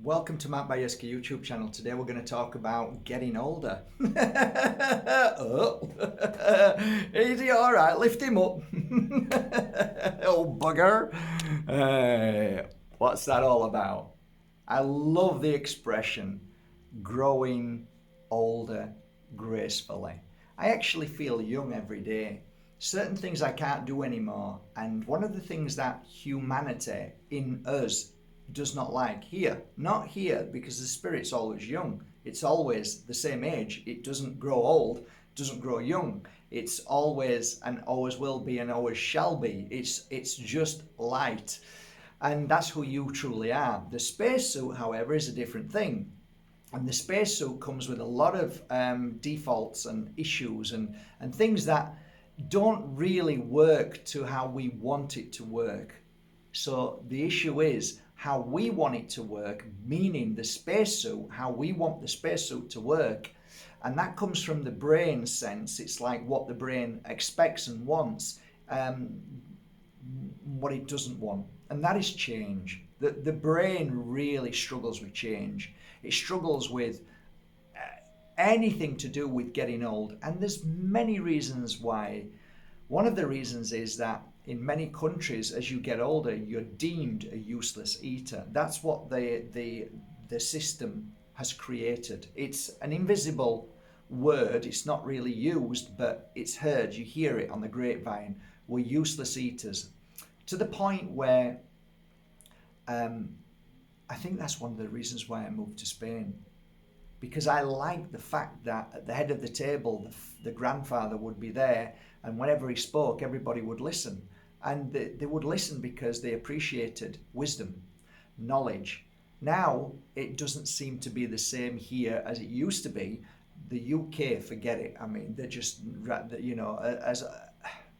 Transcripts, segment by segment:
Welcome to Matt Bajerski YouTube channel. Today we're going to talk about getting older. Oh, is he all right? Lift him up. Oh, bugger. What's that all about? I love the expression growing older gracefully. I actually feel young every day. Certain things I can't do anymore, and one of the things that humanity in us does not like not here, because the spirit's always young. It's always the same age. It doesn't grow old, doesn't grow young. It's always and always will be and always shall be. It's just light. And that's who you truly are. The spacesuit, however, is a different thing. And the spacesuit comes with a lot of defaults and issues and things that don't really work to how we want it to work. So the issue is how we want it to work, meaning the spacesuit, how we want the spacesuit to work. And that comes from the brain sense. It's like what the brain expects and wants, what it doesn't want. And that is change. The brain really struggles with change. It struggles with anything to do with getting old. And there's many reasons why. One of the reasons is that in many countries, as you get older, you're deemed a useless eater. That's what the system has created. It's an invisible word. It's not really used, but it's heard. You hear it on the grapevine. We're useless eaters. To the point where I think that's one of the reasons why I moved to Spain. Because I like the fact that at the head of the table, the grandfather would be there, and whenever he spoke, everybody would listen. And they would listen because they appreciated wisdom, knowledge. Now, it doesn't seem to be the same here as it used to be. The UK, forget it. I mean, they're just,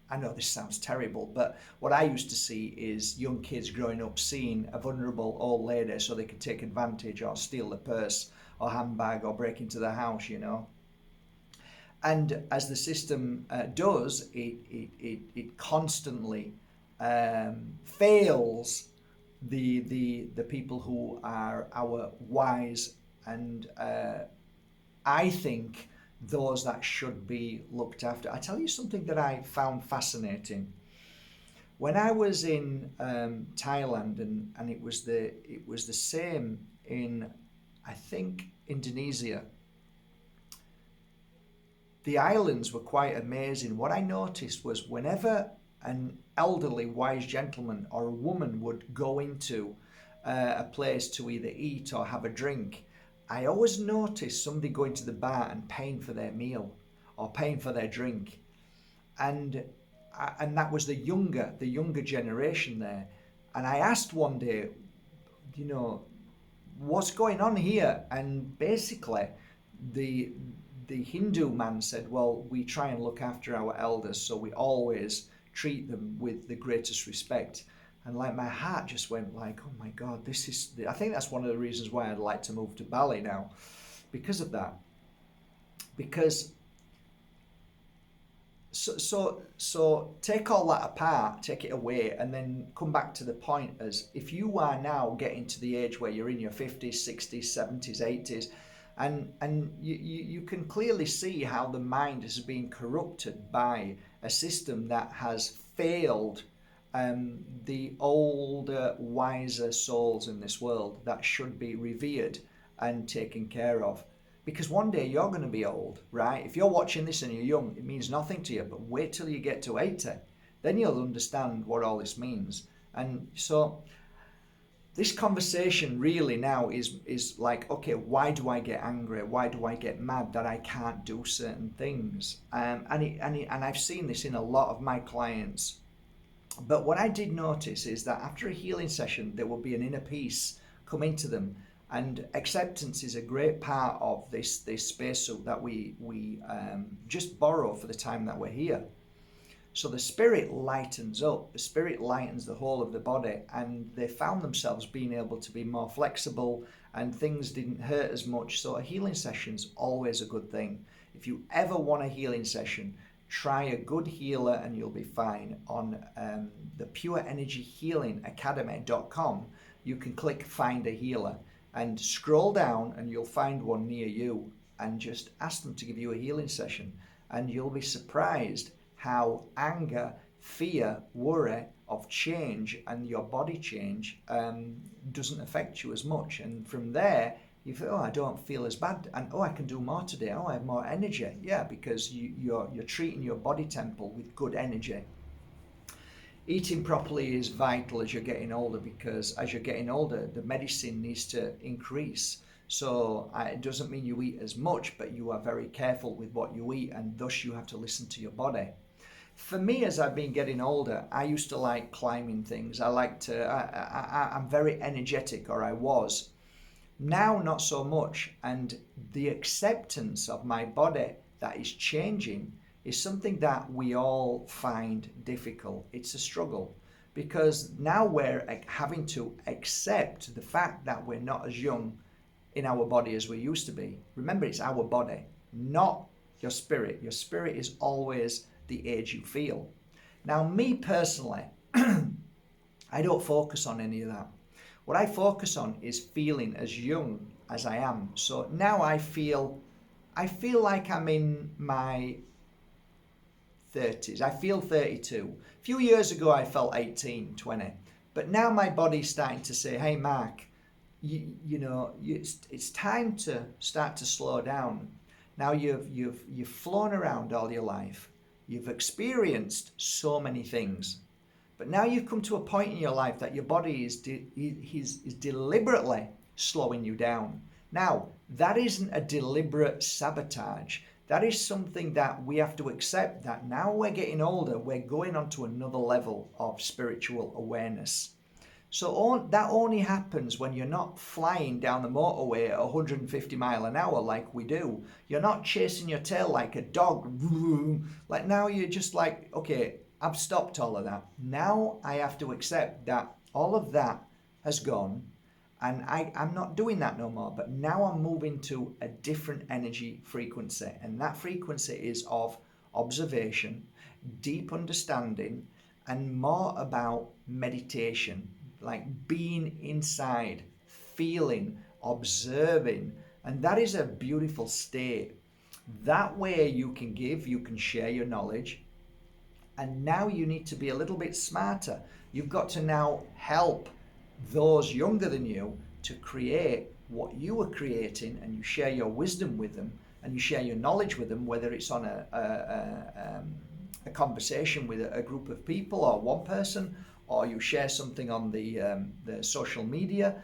I know this sounds terrible, but what I used to see is young kids growing up seeing a vulnerable old lady so they could take advantage or steal the purse or handbag or break into the house, And as the system does, it constantly fails the people who are our wise and I think those that should be looked after. I tell you something that I found fascinating. When I was in Thailand, and it was the same in, I think, Indonesia. The islands were quite amazing. What I noticed was whenever an elderly wise gentleman or a woman would go into a place to either eat or have a drink, I always noticed somebody going to the bar and paying for their meal or paying for their drink. And that was the younger generation there. And I asked one day, what's going on here? And basically the Hindu man said, well, we try and look after our elders, so we always treat them with the greatest respect. And like my heart just went like, oh my God, I think that's one of the reasons why I'd like to move to Bali now, because of that. Because so take all that apart, take it away, and then come back to the point as if you are now getting to the age where you're in your 50s, 60s, 70s, 80s, and you can clearly see how the mind has been corrupted by a system that has failed the older, wiser souls in this world that should be revered and taken care of. Because one day you're going to be old, right? If you're watching this and you're young, it means nothing to you, but wait till you get to 80. Then you'll understand what all this means. And so this conversation really now is like, okay, why do I get angry? Why do I get mad that I can't do certain things? And I've seen this in a lot of my clients. But what I did notice is that after a healing session, there will be an inner peace come into them. And acceptance is a great part of this spacesuit that we just borrow for the time that we're here. So the spirit lightens up, the spirit lightens the whole of the body, and they found themselves being able to be more flexible and things didn't hurt as much. So a healing session's always a good thing. If you ever want a healing session, try a good healer and you'll be fine. On the Pure Energy Healing Academy.com, you can click Find a Healer. And scroll down and you'll find one near you and just ask them to give you a healing session. And you'll be surprised how anger, fear, worry of change and your body change doesn't affect you as much. And from there, you feel, oh, I don't feel as bad, and oh, I can do more today. Oh, I have more energy. Yeah, because you're treating your body temple with good energy. Eating properly is vital as you're getting older, because as you're getting older, the medicine needs to increase. So it doesn't mean you eat as much, but you are very careful with what you eat, and thus you have to listen to your body. For me, as I've been getting older, I used to like climbing things. I'm very energetic, or I was. Now, not so much. And the acceptance of my body that is changing is something that we all find difficult. It's a struggle, because now we're having to accept the fact that we're not as young in our body as we used to be. Remember, it's our body, not your spirit. Your spirit is always the age you feel. Now, me personally, I don't focus on any of that. What I focus on is feeling as young as I am. So now I feel like I'm in my 30s. I feel 32. A few years ago I felt 18, 20. But now my body's starting to say, hey Mark, it's time to start to slow down. Now you've flown around all your life. You've experienced so many things. But now you've come to a point in your life that your body is deliberately slowing you down. Now, that isn't a deliberate sabotage. That is something that we have to accept, that now we're getting older, we're going on to another level of spiritual awareness. So that only happens when you're not flying down the motorway at 150 miles an hour like we do. You're not chasing your tail like a dog. Like now you're just like, okay, I've stopped all of that. Now I have to accept that all of that has gone, and I'm not doing that no more. But now I'm moving to a different energy frequency, and that frequency is of observation, deep understanding, and more about meditation, like being inside, feeling, observing. And that is a beautiful state. That way you can give, you can share your knowledge. And now you need to be a little bit smarter. You've got to now help those younger than you to create what you were creating, and you share your wisdom with them, and you share your knowledge with them, whether it's on a conversation with a group of people or one person, or you share something on the social media.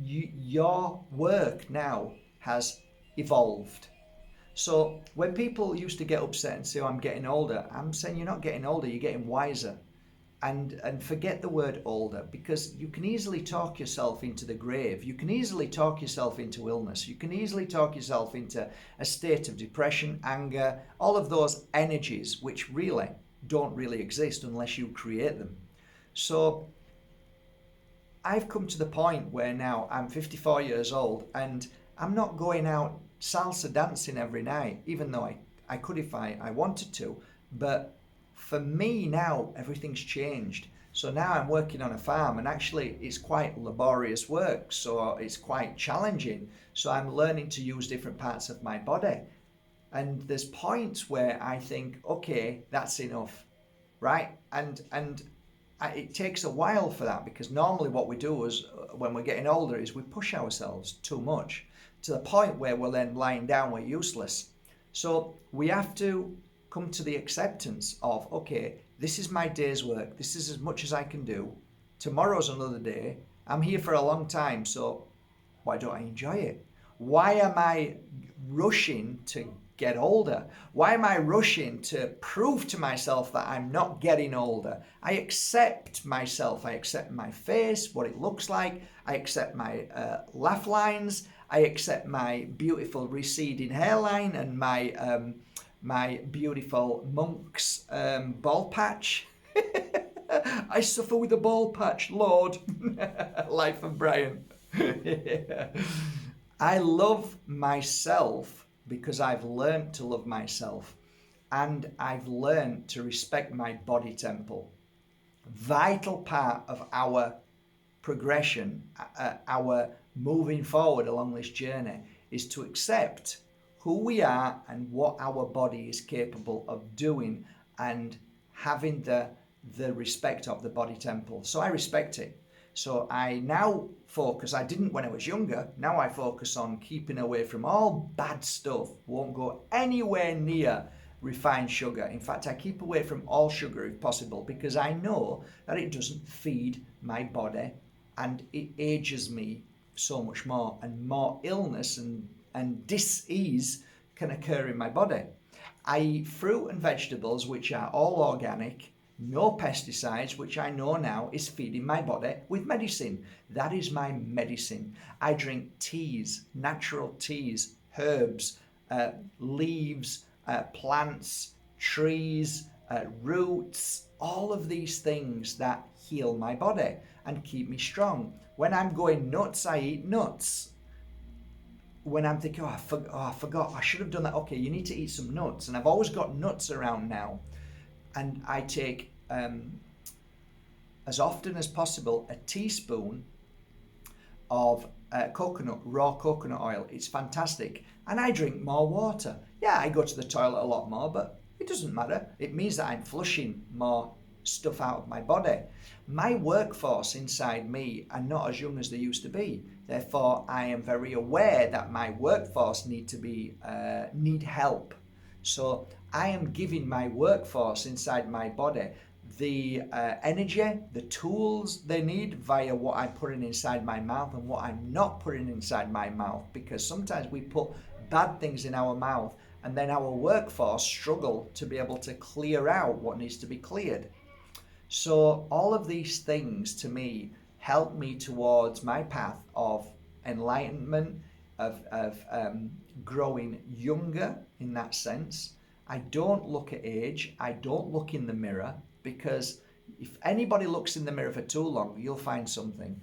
Your work now has evolved. So when people used to get upset and say, oh, I'm getting older, I'm saying you're not getting older, you're getting wiser. And forget the word older, because you can easily talk yourself into the grave. You can easily talk yourself into illness. You can easily talk yourself into a state of depression, anger, all of those energies which really don't really exist unless you create them. So I've come to the point where now I'm 54 years old and I'm not going out salsa dancing every night, even though I could if I wanted to. But for me now, everything's changed. So now I'm working on a farm, and actually it's quite laborious work, so it's quite challenging. So I'm learning to use different parts of my body. And there's points where I think, okay, that's enough, right? And it takes a while for that, because normally what we do is when we're getting older is we push ourselves too much to the point where we're then lying down, we're useless. So we have to come to the acceptance of, okay, this is my day's work. This is as much as I can do. Tomorrow's another day. I'm here for a long time, so why don't I enjoy it? Why am I rushing to get older? Why am I rushing to prove to myself that I'm not getting older? I accept myself. I accept my face, what it looks like. I accept my laugh lines. I accept my beautiful receding hairline and my beautiful monk's bald patch. I suffer with a bald patch, Lord. Life of Brian. Yeah. I love myself because I've learned to love myself, and I've learned to respect my body temple. Vital part of our progression, our moving forward along this journey is to accept who we are and what our body is capable of doing, and having the respect of the body temple. So I respect it. So I now focus, I didn't when I was younger, now I focus on keeping away from all bad stuff, won't go anywhere near refined sugar. In fact, I keep away from all sugar if possible, because I know that it doesn't feed my body and it ages me so much more, and more illness and dis-ease can occur in my body. I eat fruit and vegetables which are all organic, no pesticides, which I know now is feeding my body with medicine. That is my medicine. I drink teas, natural teas, herbs, leaves, plants, trees, roots, all of these things that heal my body and keep me strong. When I'm going nuts, I eat nuts. When I'm thinking, I forgot, I should have done that. Okay, you need to eat some nuts. And I've always got nuts around now. And I take, as often as possible, a teaspoon of raw coconut oil. It's fantastic. And I drink more water. Yeah, I go to the toilet a lot more, but it doesn't matter. It means that I'm flushing more stuff out of my body. My workforce inside me are not as young as they used to be. Therefore, I am very aware that my workforce need help. So I am giving my workforce inside my body the energy, the tools they need via what I'm putting inside my mouth and what I'm not putting inside my mouth. Because sometimes we put bad things in our mouth and then our workforce struggle to be able to clear out what needs to be cleared. So all of these things to me help me towards my path of enlightenment, of growing younger in that sense. I don't look at age. I don't look in the mirror, because if anybody looks in the mirror for too long, you'll find something.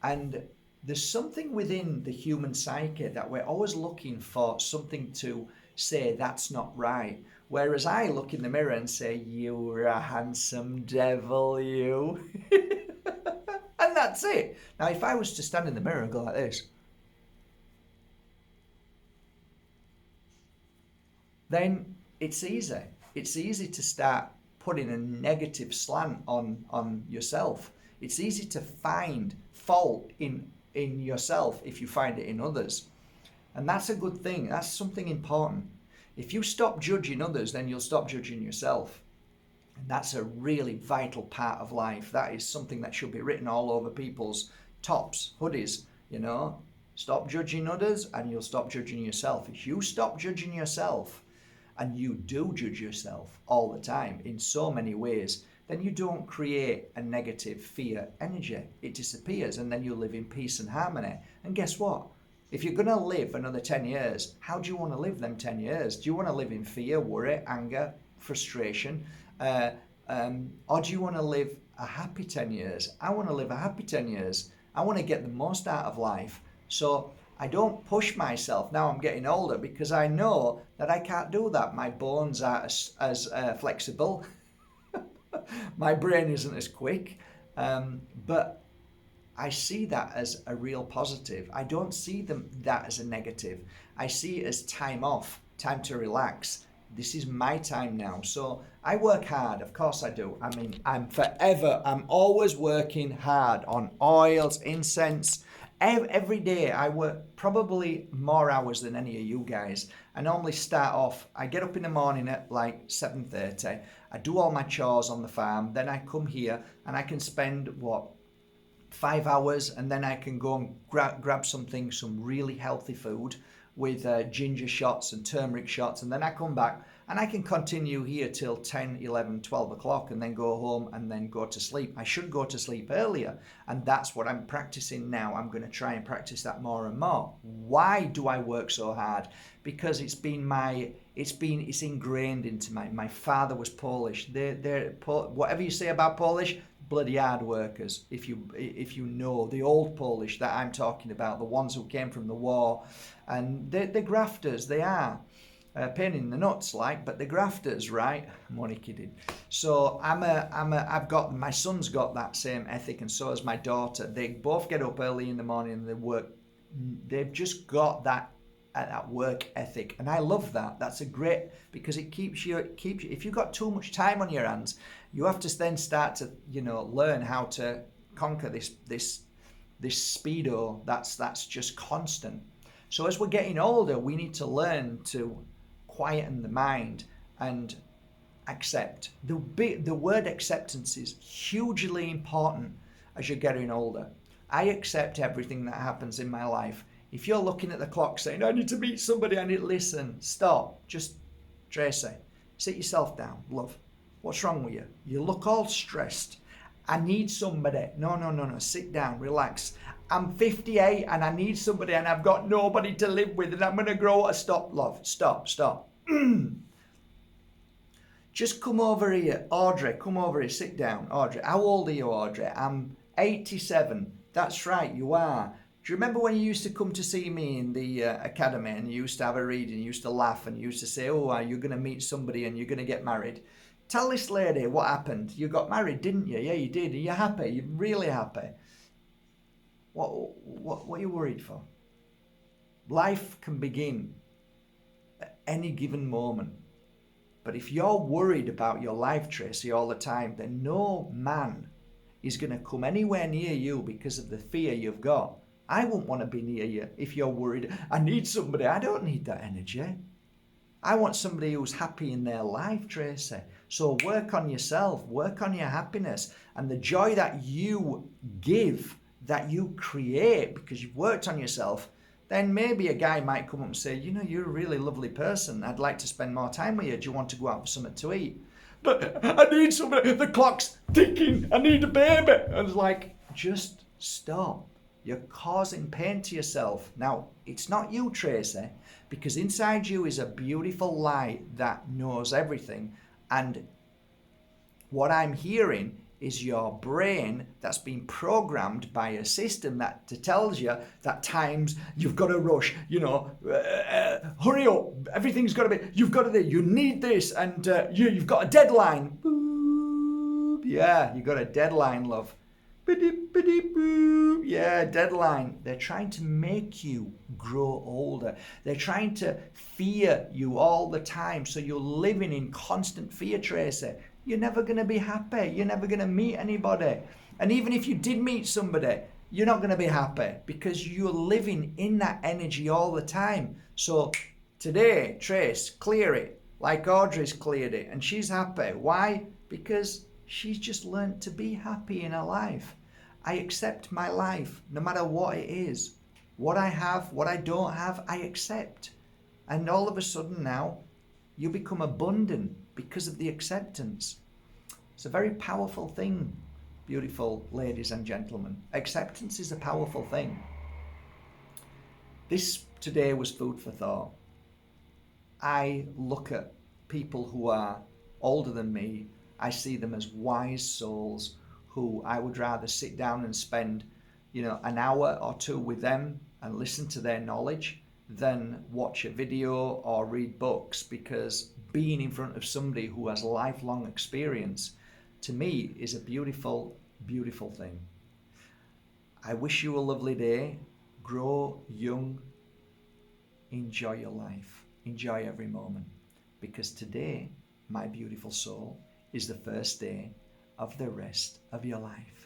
And there's something within the human psyche that we're always looking for something to say that's not right. Whereas I look in the mirror and say, you're a handsome devil, you. And that's it. Now, if I was to stand in the mirror and go like this, then it's easy. It's easy to start putting a negative slant on yourself. It's easy to find fault in yourself if you find it in others. And that's a good thing. That's something important. If you stop judging others, then you'll stop judging yourself. And that's a really vital part of life. That is something that should be written all over people's tops, hoodies, Stop judging others and you'll stop judging yourself. If you stop judging yourself, and you do judge yourself all the time in so many ways, then you don't create a negative fear energy. It disappears, and then you live in peace and harmony. And guess what? If you're going to live another 10 years, how do you want to live them 10 years? Do you want to live in fear, worry, anger, frustration? Or do you want to live a happy 10 years? I want to live a happy 10 years. I want to get the most out of life. So I don't push myself now I'm getting older, because I know that I can't do that. My bones aren't as flexible. My brain isn't as quick. But I see that as a real positive. I don't see that as a negative. I see it as time off, time to relax. This is my time now. So I work hard, of course I do. I mean, I'm always working hard on oils, incense. Every day I work probably more hours than any of you guys. I normally start off, I get up in the morning at like 7:30. I do all my chores on the farm. Then I come here and I can spend 5 hours, and then I can go and grab some really healthy food with ginger shots and turmeric shots, and then I come back and I can continue here till 10, 11, 12 o'clock and then go home and then go to sleep. I should go to sleep earlier, and that's what I'm practicing now. I'm going to try and practice that more and more. Why do I work so hard? Because it's ingrained into my father was Polish. They're whatever you say about Polish, bloody hard workers. If you know the old Polish that I'm talking about, the ones who came from the war, and they're grafters. They are pain in the nuts, but they're grafters, right? I'm only kidding. So I've got, my son's got that same ethic, and so has my daughter. They both get up early in the morning and they work they've just got that work ethic, and I love that. That's a great, because it keeps you. If you've got too much time on your hands, you have to then start to learn how to conquer this speedo that's just constant. So as we're getting older, we need to learn to quieten the mind and accept. The word acceptance is hugely important as you're getting older. I accept everything that happens in my life. If you're looking at the clock saying, I need to meet somebody, I need to listen, stop. Just, Tracy, sit yourself down, love. What's wrong with you? You look all stressed. I need somebody. No, sit down, relax. I'm 58 and I need somebody and I've got nobody to live with and I'm going to grow. Stop, love, stop. Just come over here. Audrey, come over here, sit down. Audrey, how old are you, Audrey? I'm 87. That's right, you are. Do you remember when you used to come to see me in the academy and you used to have a reading, you used to laugh and you used to say, oh, you're going to meet somebody and you're going to get married? Tell this lady what happened. You got married, didn't you? Yeah, you did. Are you happy? You're really happy. What are you worried for? Life can begin at any given moment. But if you're worried about your life, Tracy, all the time, then no man is going to come anywhere near you because of the fear you've got. I won't want to be near you if you're worried. I need somebody. I don't need that energy. I want somebody who's happy in their life, Tracy. So work on yourself, work on your happiness, and the joy that you give, that you create because you've worked on yourself. Then maybe a guy might come up and say, you're a really lovely person. I'd like to spend more time with you. Do you want to go out for something to eat? But I need somebody. The clock's ticking. I need a baby. And it's like, just stop. You're causing pain to yourself. Now, it's not you, Tracy, because inside you is a beautiful light that knows everything. And what I'm hearing is your brain that's been programmed by a system that tells you that times you've got to rush, hurry up, everything's got to be, you've got to, you need this, and you've got a deadline. Boop. Yeah, you've got a deadline, love. Yeah, deadline. They're trying to make you grow older. They're trying to fear you all the time, so you're living in constant fear, Tracy. You're never going to be happy. You're never going to meet anybody. And even if you did meet somebody, you're not going to be happy because you're living in that energy all the time. So today, Trace, clear it like Audrey's cleared it, and she's happy. Why? Because she's just learned to be happy in her life. I accept my life, no matter what it is. What I have, what I don't have, I accept. And all of a sudden now, you become abundant because of the acceptance. It's a very powerful thing, beautiful ladies and gentlemen. Acceptance is a powerful thing. This today was food for thought. I look at people who are older than me. I see them as wise souls who I would rather sit down and spend, an hour or two with them and listen to their knowledge than watch a video or read books, because being in front of somebody who has lifelong experience, to me, is a beautiful, beautiful thing. I wish you a lovely day. Grow young. Enjoy your life. Enjoy every moment. Because today, my beautiful soul, is the first day of the rest of your life.